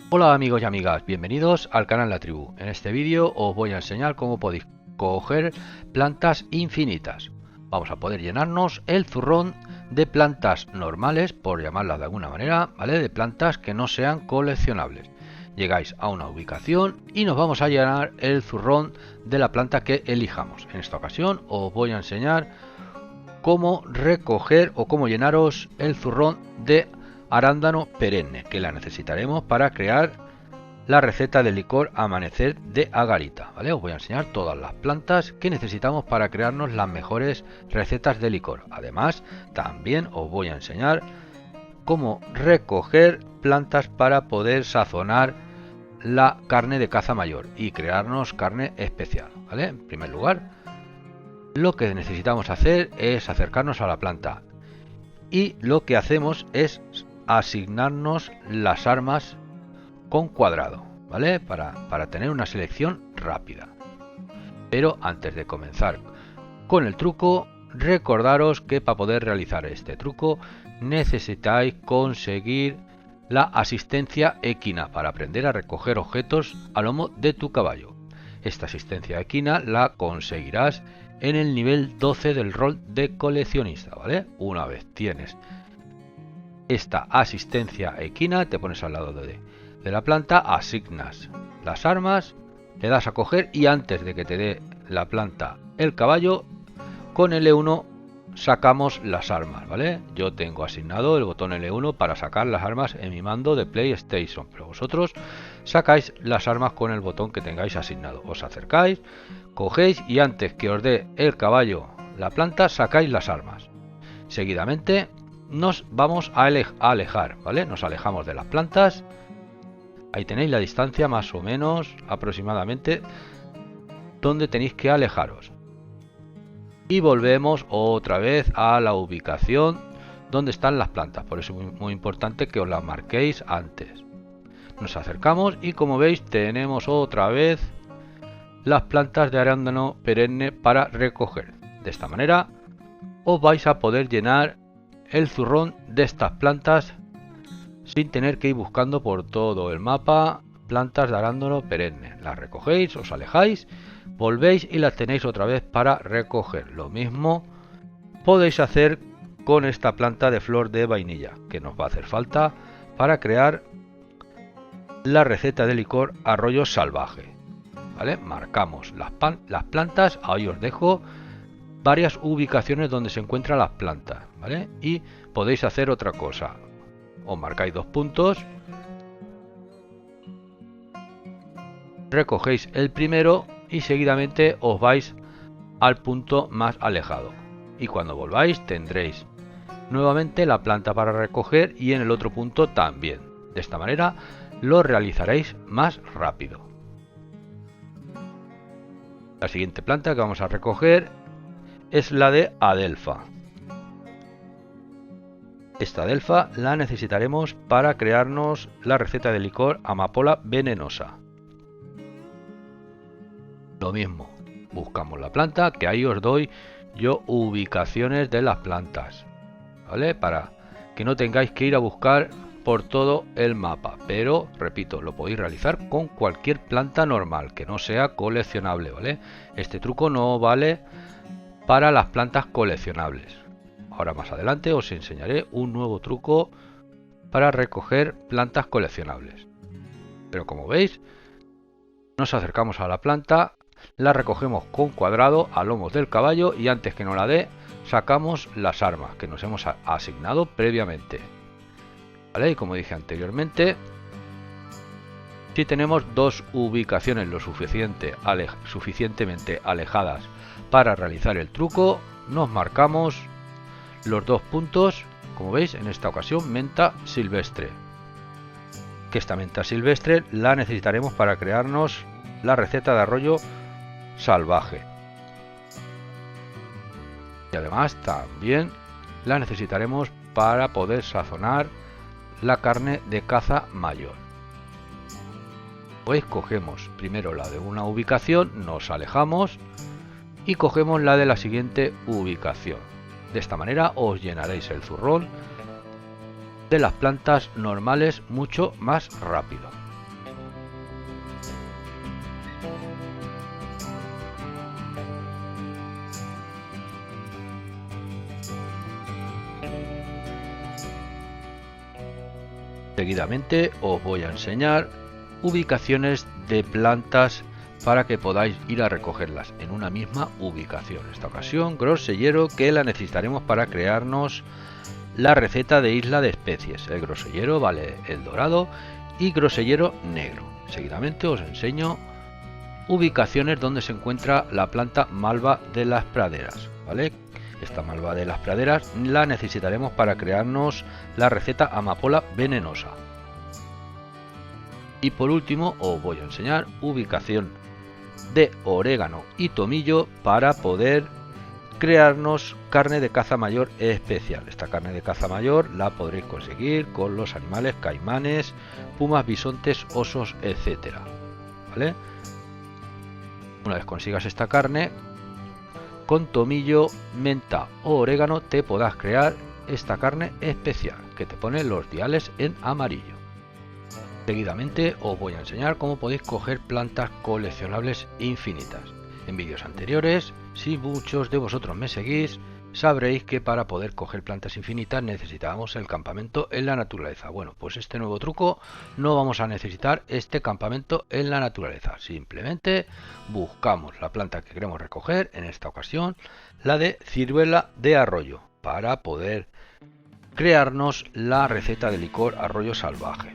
Hola amigos y amigas, bienvenidos al canal La Tribu. En este vídeo os voy a enseñar cómo podéis coger plantas infinitas. Vamos a poder llenarnos el zurrón de plantas normales, por llamarlas de alguna manera, ¿vale? De plantas que no sean coleccionables. Llegáis a una ubicación y nos vamos a llenar el zurrón de la planta que elijamos. En esta ocasión os voy a enseñar cómo recoger o cómo llenaros el zurrón de arándano perenne, que la necesitaremos para crear la receta de licor amanecer de agarita, ¿vale? Os voy a enseñar todas las plantas que necesitamos para crearnos las mejores recetas de licor. Además, también os voy a enseñar cómo recoger plantas para poder sazonar la carne de caza mayor y crearnos carne especial, ¿vale? En primer lugar, lo que necesitamos hacer es acercarnos a la planta y lo que hacemos es asignarnos las armas con cuadrado, ¿vale? Para tener una selección rápida. Pero antes de comenzar con el truco, recordaros que para poder realizar este truco necesitáis conseguir la asistencia equina para aprender a recoger objetos a lomo de tu caballo. Esta asistencia equina la conseguirás en el nivel 12 del rol de coleccionista, ¿vale? Una vez tienes esta asistencia equina, te pones al lado de la planta, asignas las armas, le das a coger y antes de que te dé la planta el caballo, con L1 sacamos las armas, ¿vale? Yo tengo asignado el botón L1 para sacar las armas en mi mando de PlayStation, pero vosotros sacáis las armas con el botón que tengáis asignado. Os acercáis, cogéis y antes que os dé el caballo la planta, sacáis las armas. Seguidamente nos vamos a alejar, ¿vale? Nos alejamos de las plantas. Ahí tenéis la distancia más o menos aproximadamente donde tenéis que alejaros. Y volvemos otra vez a la ubicación donde están las plantas. Por eso es muy importante que os las marquéis antes. Nos acercamos y como veis tenemos otra vez las plantas de arándano perenne para recoger. De esta manera os vais a poder llenar el zurrón de estas plantas sin tener que ir buscando por todo el mapa plantas de arándano perenne. Las recogéis, os alejáis, volvéis y las tenéis otra vez para recoger. Lo mismo podéis hacer con esta planta de flor de vainilla que nos va a hacer falta para crear la receta de licor arroyo salvaje, ¿vale? Marcamos las plantas, ahí os dejo varias ubicaciones donde se encuentran las plantas, ¿vale? Y podéis hacer otra cosa, os marcáis 2 puntos, recogéis el primero y seguidamente os vais al punto más alejado y cuando volváis tendréis nuevamente la planta para recoger y en el otro punto también. De esta manera lo realizaréis más rápido. La siguiente planta que vamos a recoger es la de adelfa. Esta adelfa la necesitaremos para crearnos la receta de licor amapola venenosa. Lo mismo, buscamos la planta, que ahí os doy yo ubicaciones de las plantas, ¿vale? Para que no tengáis que ir a buscar por todo el mapa, pero repito, lo podéis realizar con cualquier planta normal que no sea coleccionable, ¿vale? Este truco no vale para las plantas coleccionables. Ahora más adelante os enseñaré un nuevo truco para recoger plantas coleccionables. Pero como veis, nos acercamos a la planta, la recogemos con cuadrado a lomos del caballo y antes que nos la dé, sacamos las armas que nos hemos asignado previamente. ¿Vale? Y como dije anteriormente, si tenemos dos ubicaciones lo suficientemente alejadas para realizar el truco, nos marcamos los 2 puntos, como veis en esta ocasión menta silvestre, que esta menta silvestre la necesitaremos para crearnos la receta de arroyo salvaje y además también la necesitaremos para poder sazonar la carne de caza mayor. Pues cogemos primero la de una ubicación, nos alejamos y cogemos la de la siguiente ubicación. De esta manera os llenaréis el zurrón de las plantas normales mucho más rápido. Seguidamente os voy a enseñar ubicaciones de plantas para que podáis ir a recogerlas en una misma ubicación. En esta ocasión, grosellero, que la necesitaremos para crearnos la receta de isla de especies. El grosellero vale el dorado y grosellero negro. Seguidamente os enseño ubicaciones donde se encuentra la planta malva de las praderas, ¿vale? Esta malva de las praderas la necesitaremos para crearnos la receta amapola venenosa. Y por último os voy a enseñar ubicación de orégano y tomillo para poder crearnos carne de caza mayor especial. Esta carne de caza mayor la podréis conseguir con los animales caimanes, pumas, bisontes, osos, etcétera, ¿vale? Una vez consigas esta carne, con tomillo, menta o orégano te podrás crear esta carne especial que te pone los diales en amarillo. Seguidamente os voy a enseñar cómo podéis coger plantas coleccionables infinitas. En vídeos anteriores, si muchos de vosotros me seguís, sabréis que para poder coger plantas infinitas necesitábamos el campamento en la naturaleza. Bueno, pues este nuevo truco no vamos a necesitar este campamento en la naturaleza. Simplemente buscamos la planta que queremos recoger, en esta ocasión la de ciruela de arroyo, para poder crearnos la receta de licor arroyo salvaje.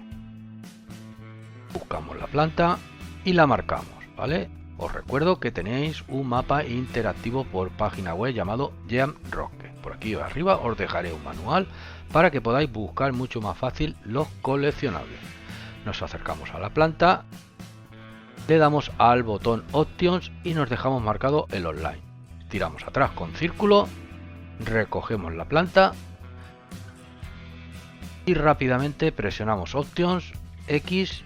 Buscamos la planta y la marcamos, ¿vale? Os recuerdo que tenéis un mapa interactivo por página web llamado Jamrock. Por aquí arriba os dejaré un manual para que podáis buscar mucho más fácil los coleccionables. Nos acercamos a la planta, le damos al botón Options y nos dejamos marcado el online. Tiramos atrás con círculo, recogemos la planta y rápidamente presionamos Options, X,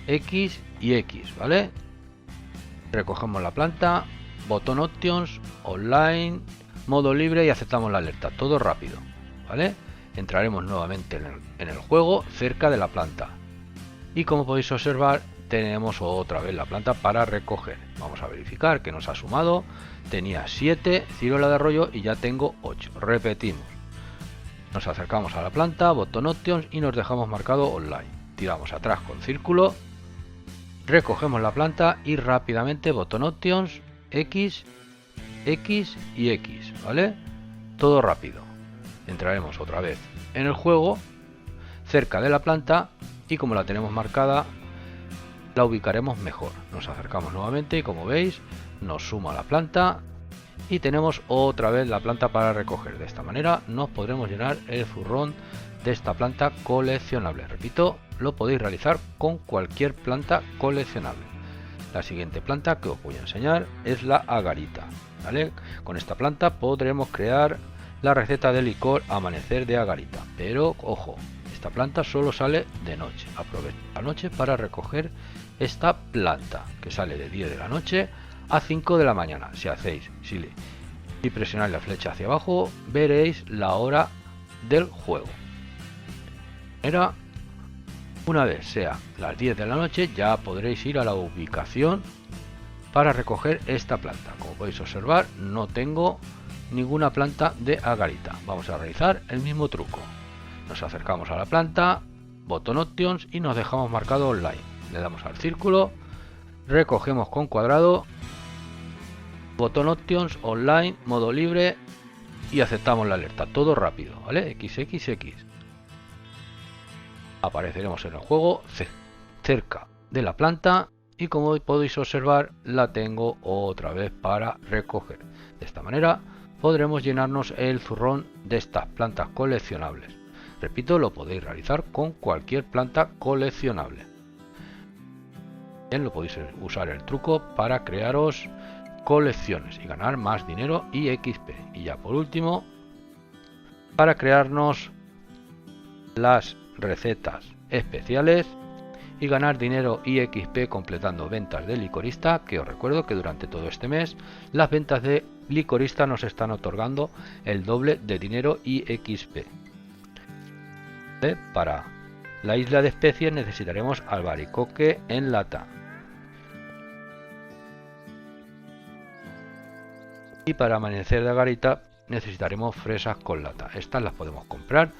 X y X, ¿vale? Recogemos la planta, botón Options, online, modo libre y aceptamos la alerta. Todo rápido, ¿vale? Entraremos nuevamente en el juego cerca de la planta. Y como podéis observar, tenemos otra vez la planta para recoger. Vamos a verificar que nos ha sumado. Tenía 7 ciruela de arroyo y ya tengo 8. Repetimos. Nos acercamos a la planta, botón Options y nos dejamos marcado online. Tiramos atrás con círculo. Recogemos la planta y rápidamente botón Options, X, X y X, ¿vale? Todo rápido. Entraremos otra vez en el juego, cerca de la planta, y como la tenemos marcada, la ubicaremos mejor. Nos acercamos nuevamente y como veis, nos suma la planta y tenemos otra vez la planta para recoger. De esta manera nos podremos llenar el zurrón de esta planta coleccionable. Repito, lo podéis realizar con cualquier planta coleccionable. La siguiente planta que os voy a enseñar es la agarita, ¿vale? Con esta planta podremos crear la receta de licor amanecer de agarita, pero ojo, esta planta solo sale de noche. Aprovecha la noche para recoger esta planta, que sale de 10 de la noche a 5 de la mañana. Si presionáis la flecha hacia abajo, veréis la hora del juego. Una vez sea las 10 de la noche, ya podréis ir a la ubicación para recoger esta planta. Como podéis observar, no tengo ninguna planta de agarita. Vamos a realizar el mismo truco. Nos acercamos a la planta, botón Options y nos dejamos marcado online. Le damos al círculo, recogemos con cuadrado, botón Options, online, modo libre y aceptamos la alerta. Todo rápido, ¿vale? XXX. Apareceremos en el juego cerca de la planta y como podéis observar la tengo otra vez para recoger. De esta manera podremos llenarnos el zurrón de estas plantas coleccionables. Repito, lo podéis realizar con cualquier planta coleccionable. Bien, lo podéis usar el truco para crearos colecciones y ganar más dinero y XP. Y ya por último, para crearnos las recetas especiales y ganar dinero y XP completando ventas de licorista, que os recuerdo que durante todo este mes las ventas de licorista nos están otorgando el doble de dinero y XP. Para la isla de especies necesitaremos albaricoque en lata y para amanecer de agarita necesitaremos fresas con lata. Estas las podemos comprar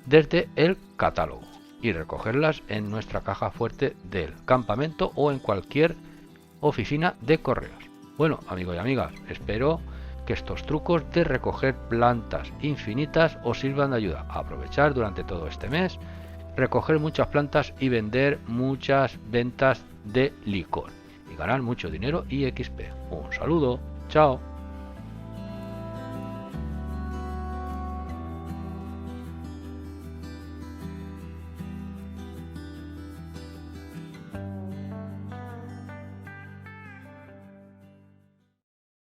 desde el catálogo. y recogerlas en nuestra caja fuerte del campamento o en cualquier oficina de correos. Bueno, amigos y amigas, espero que estos trucos de recoger plantas infinitas os sirvan de ayuda a aprovechar durante todo este mes, recoger muchas plantas y vender muchas ventas de licor y ganar mucho dinero y XP. Un saludo, chao.